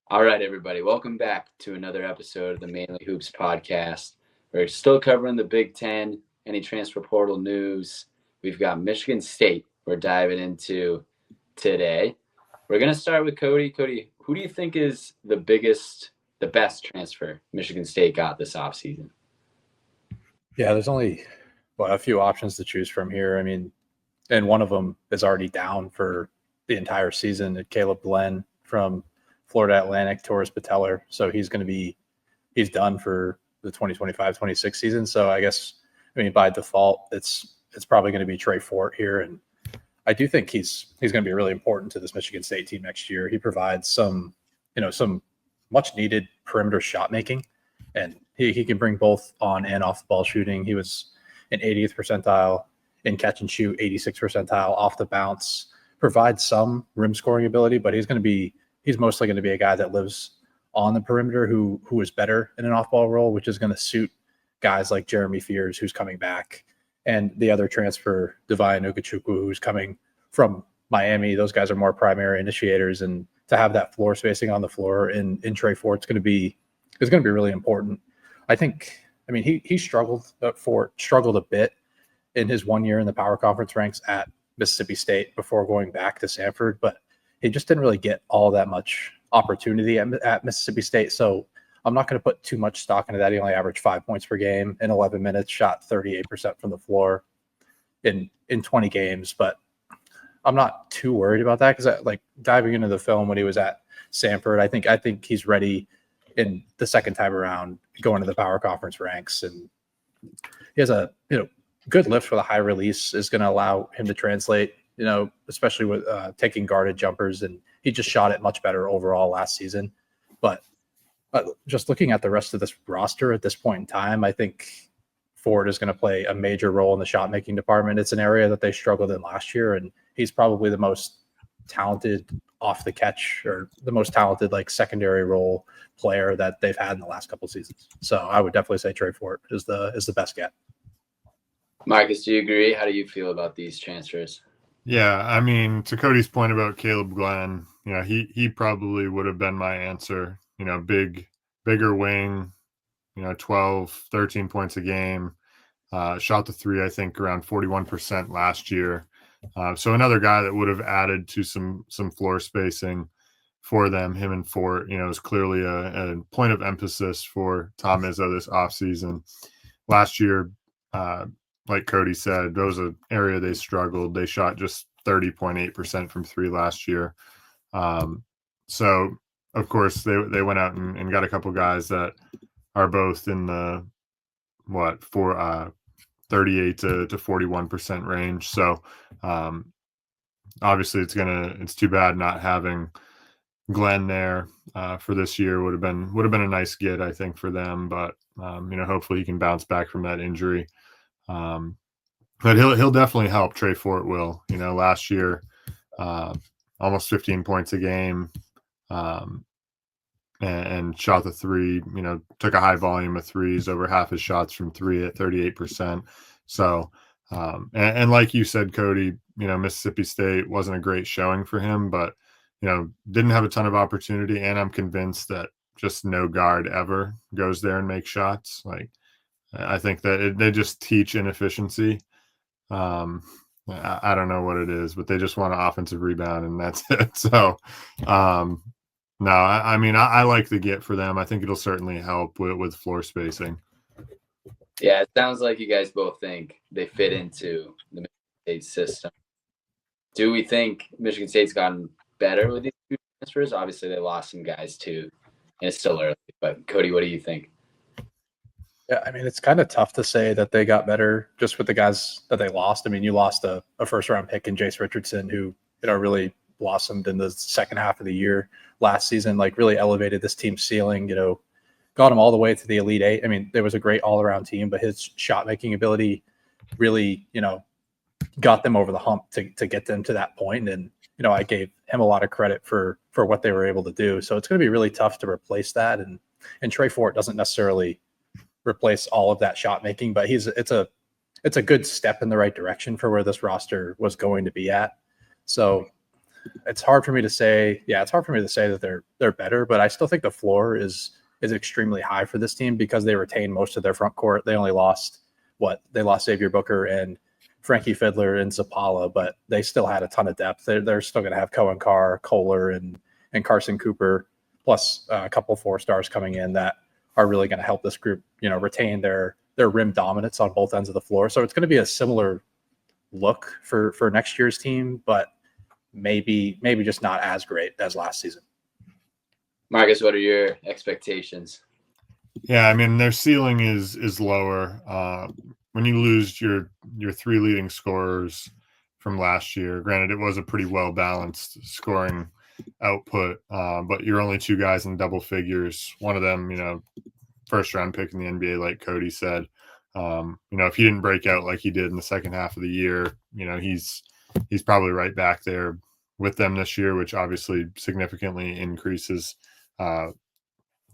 All right, everybody, welcome back to another episode of the Mainly Hoops podcast. We're still covering the Big Ten, any transfer portal news. We've got Michigan State we're diving into today. We're going to start with Cody. Cody, who do you think is the best transfer Michigan State got this offseason? Yeah, there's only a few options to choose from here. And one of them is already down for the entire season. Caleb Glenn from Florida Atlantic, Torres Patellar. So he's done for the 2025-26 season. So by default, it's probably going to be Trey Fort here. And I do think he's going to be really important to this Michigan State team next year. He provides some much needed perimeter shot making, and he can bring both on and off the ball shooting. He was an 80th percentile in catch and shoot, 86th percentile off the bounce, provides some rim scoring ability, but he's mostly going to be a guy that lives on the perimeter who is better in an off ball role, which is going to suit guys like Jeremy Fears, who's coming back, and the other transfer, Devine Ukachukwu, who's coming from Miami. Those guys are more primary initiators, and to have that floor spacing on the floor in Trey Fort is going to be really important. He struggled a bit in his 1 year in the power conference ranks at Mississippi State before going back to Sanford, but he just didn't really get all that much opportunity at Mississippi State. So I'm not going to put too much stock into that. He only averaged 5 points per game in 11 minutes, shot 38% from the floor in 20 games. But I'm not too worried about that because diving into the film when he was at Sanford, I think he's ready in the second time around going to the power conference ranks. And he has a good lift with a high release is going to allow him to translate, especially with taking guarded jumpers. And he just shot it much better overall last season. But just looking at the rest of this roster at this point in time, I think Ford is going to play a major role in the shot making department. It's an area that they struggled in last year, and he's probably the most talented off the catch or the most talented secondary role player that they've had in the last couple of seasons. So I would definitely say Trey Fort is the best get. Marcus, do you agree? How do you feel about these transfers? Yeah, to Cody's point about Caleb Glenn, he probably would have been my answer. Bigger wing, 12, 13 points a game, shot the three, I think around 41% last year. So another guy that would have added to some floor spacing for them. Him and Fort, is clearly a point of emphasis for Tom Izzo this offseason. Last year, like Cody said, that was an area they struggled. They shot just 30.8% from three last year. So, of course, they went out and got a couple guys that are both in the 38 to 41% range. So, obviously, it's too bad not having Glenn there for this year. Would have been a nice get, I think, for them. But hopefully he can bounce back from that injury. But he'll definitely help. Trey Fort will. Last year, almost 15 points a game, and shot the three. Took a high volume of threes, over half his shots from three at 38%. So, and like you said, Cody, Mississippi State wasn't a great showing for him, but didn't have a ton of opportunity. And I'm convinced that just no guard ever goes there and makes shots. I think that they just teach inefficiency. I don't know what it is, but they just want an offensive rebound, and that's it. So, no, I like the get for them. I think it'll certainly help with floor spacing. Yeah, it sounds like you guys both think they fit into the Michigan State system. Do we think Michigan State's gotten better with these two transfers? Obviously, they lost some guys too, and it's still early. But Cody, what do you think? Yeah, it's kind of tough to say that they got better just with the guys that they lost. You lost a first-round pick in Jace Richardson, who really blossomed in the second half of the year last season, really elevated this team's ceiling, got him all the way to the Elite Eight. There was a great all-around team, but his shot-making ability really, got them over the hump to get them to that point. And, I gave him a lot of credit for what they were able to do. So it's going to be really tough to replace that. And Trey Fort doesn't necessarily replace all of that shot making, but it's a good step in the right direction for where this roster was going to be at. So it's hard for me to say. Yeah, it's hard for me to say that they're better, but I still think the floor is extremely high for this team because they retained most of their front court. They only lost they lost Xavier Booker and Frankie Fiddler and Zapala, but they still had a ton of depth. They're still going to have Cohen Carr, Kohler, and Carson Cooper, plus a couple 4-stars coming in that are really going to help this group, retain their rim dominance on both ends of the floor. So it's going to be a similar look for next year's team, but maybe just not as great as last season. Marcus, what are your expectations? Yeah, I mean, their ceiling is lower. When you lose your 3 leading scorers from last year, granted it was a pretty well balanced scoring output, but you're only 2 guys in double figures. One of them, first round pick in the NBA, like Cody said. If he didn't break out like he did in the second half of the year, he's probably right back there with them this year, which obviously significantly increases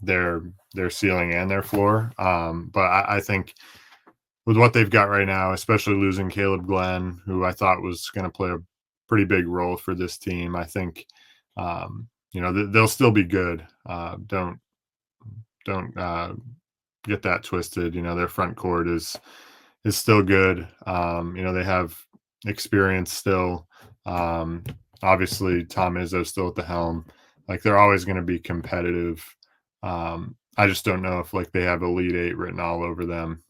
their ceiling and their floor. But I think with what they've got right now, especially losing Caleb Glenn, who I thought was going to play a pretty big role for this team, I think they'll still be good. Don't get that twisted. Their front court is still good. They have experience still. Obviously, Tom Izzo still at the helm. Like, they're always going to be competitive. I just don't know if they have Elite Eight written all over them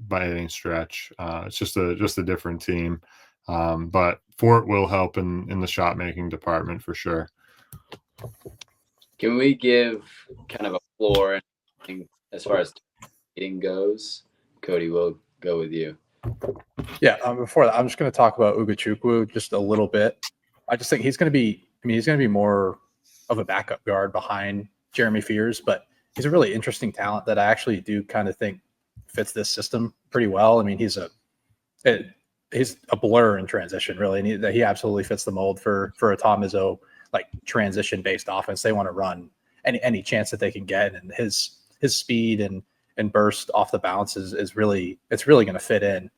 by any stretch. It's just a different team. But Fort will help in the shot making department for sure. Can we give kind of a floor as far as rating goes? Cody, we'll go with you. Yeah, before that, I'm just going to talk about Ugachukwu just a little bit. I just think he's going to be more of a backup guard behind Jeremy Fears, but he's a really interesting talent that I actually do kind of think fits this system pretty well. I mean, he's a blur in transition, really, and he absolutely fits the mold for a Tom Izzo transition based offense. They want to run any chance that they can get, and his speed and burst off the bounce is really going to fit in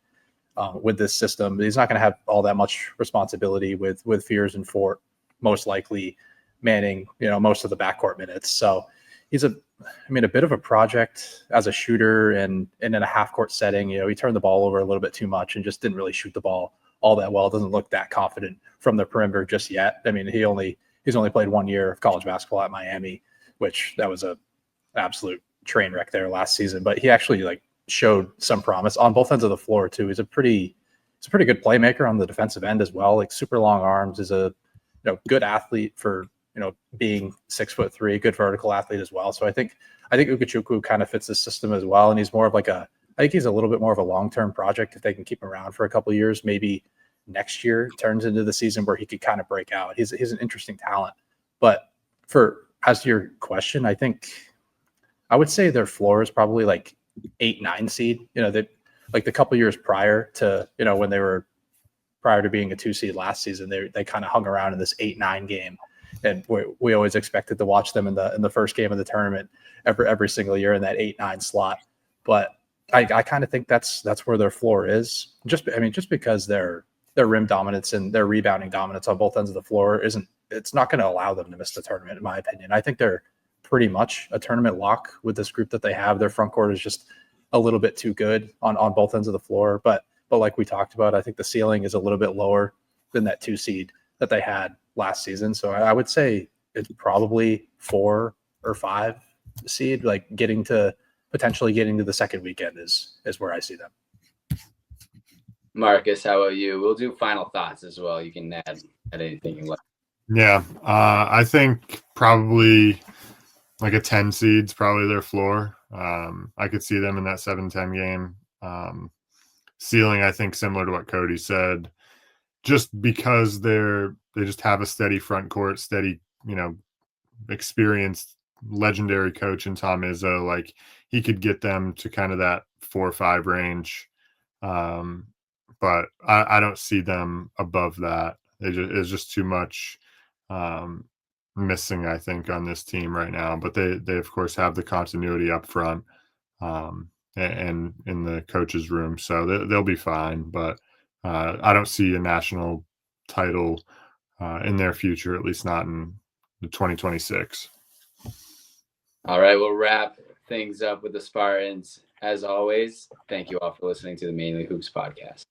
with this system. He's not going to have all that much responsibility with Fears and Fort most likely manning most of the backcourt minutes. So he's a bit of a project as a shooter, and in a half court setting, he turned the ball over a little bit too much and just didn't really shoot the ball all that well. Doesn't look that confident from the perimeter just yet. I mean, he's only played 1 year of college basketball at Miami, which that was an absolute train wreck there last season, but he actually showed some promise on both ends of the floor too. He's a pretty good playmaker on the defensive end as well. Super long arms, is a good athlete for being 6'3", good vertical athlete as well. So I think Ugachukwu kind of fits the system as well, and he's more of I think he's a little bit more of a long-term project if they can keep him around for a couple of years. Maybe next year turns into the season where he could kind of break out. He's an interesting talent, but as to your question, I think I would say their floor is probably 8-9 seed. They the couple years prior to when they were prior to being a 2 seed last season, they kind of hung around in this 8-9 game, and we always expected to watch them in the first game of the tournament every single year in that 8-9 slot. But I kind of think that's where their floor is. Just because their rim dominance and their rebounding dominance on both ends of the floor it's not going to allow them to miss the tournament, in my opinion. I think they're pretty much a tournament lock with this group that they have. Their front court is just a little bit too good on both ends of the floor. But like we talked about, I think the ceiling is a little bit lower than that 2 seed that they had last season. So I would say it's probably 4 or 5 seed, potentially getting to the second weekend is where I see them. Marcus, how about you? We'll do final thoughts as well. You can add anything you like. Yeah, I think probably a 10 seed's probably their floor. I could see them in that 7-10 game. Ceiling, I think, similar to what Cody said, just because they just have a steady front court, steady, experienced, legendary coach in Tom Izzo. He could get them to kind of that 4 or 5 range. But I don't see them above that. It's just too much missing, I think, on this team right now. But they of course have the continuity up front and in the coach's room, so they'll be fine. But I don't see a national title in their future, at least not in the 2026. All right, we'll wrap things up with the Spartans. As always, thank you all for listening to the Mainly Hoops podcast.